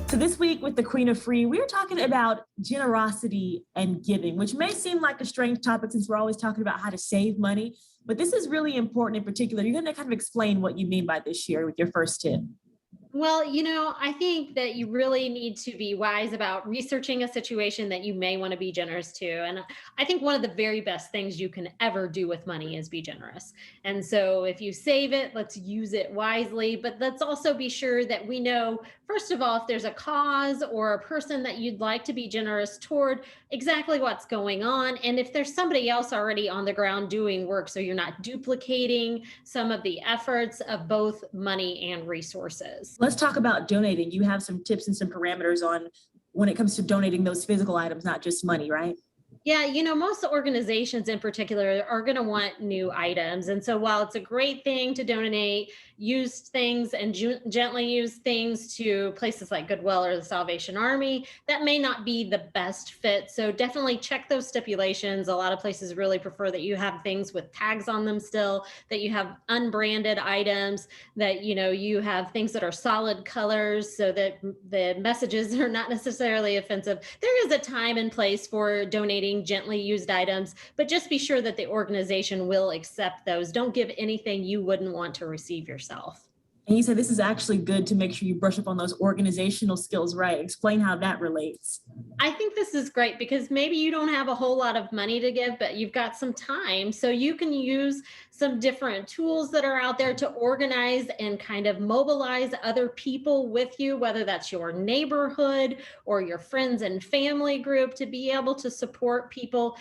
So this week with the Queen of Free, we're talking about generosity and giving, which may seem like a strange topic since we're always talking about how to save money, but this is really important in particular. You're going to kind of explain what you mean by this here with your first tip. Well, I think that you really need to be wise about researching a situation that you may want to be generous to. And I think one of the very best things you can ever do with money is be generous. And so if you save it, let's use it wisely. But let's also be sure that we know, first of all, if there's a cause or a person that you'd like to be generous toward, exactly what's going on. And if there's somebody else already on the ground doing work, so you're not duplicating some of the efforts of both money and resources. Let's talk about donating. You have some tips and some parameters on when it comes to donating those physical items, not just money, right? Yeah, most organizations in particular are going to want new items. And so while it's a great thing to donate used things and gently used things to places like Goodwill or the Salvation Army, that may not be the best fit. So definitely check those stipulations. A lot of places really prefer that you have things with tags on them still, that you have unbranded items, that you have things that are solid colors so that the messages are not necessarily offensive. There is a time and place for donating gently used items, but just be sure that the organization will accept those. Don't give anything you wouldn't want to receive yourself. And you said this is actually good to make sure you brush up on those organizational skills, right? Explain how that relates. I think this is great because maybe you don't have a whole lot of money to give, but you've got some time. So you can use some different tools that are out there to organize and kind of mobilize other people with you, whether that's your neighborhood or your friends and family group, to be able to support people.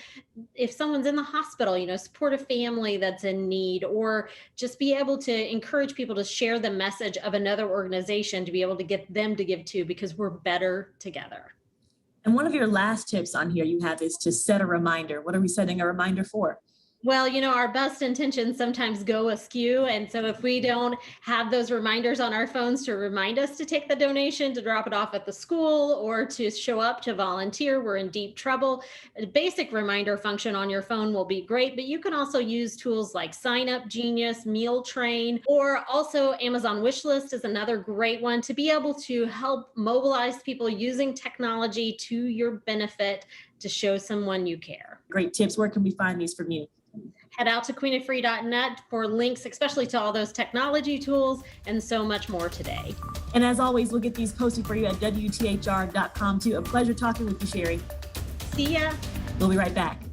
If someone's in the hospital, support a family that's in need, or just be able to encourage people to share the message of another organization to be able to get them to give too, because we're better together. And one of your last tips on here you have is to set a reminder. What are we setting a reminder for? Well, our best intentions sometimes go askew. And so if we don't have those reminders on our phones to remind us to take the donation, to drop it off at the school, or to show up to volunteer, we're in deep trouble. A basic reminder function on your phone will be great, but you can also use tools like Sign Up Genius, Meal Train, or also Amazon Wishlist is another great one to be able to help mobilize people using technology to your benefit to show someone you care. Great tips. Where can we find these from you? Head out to queenoffree.net for links, especially to all those technology tools and so much more today. And as always, we'll get these posted for you at WTHR.com too. A pleasure talking with you, Sherry. See ya. We'll be right back.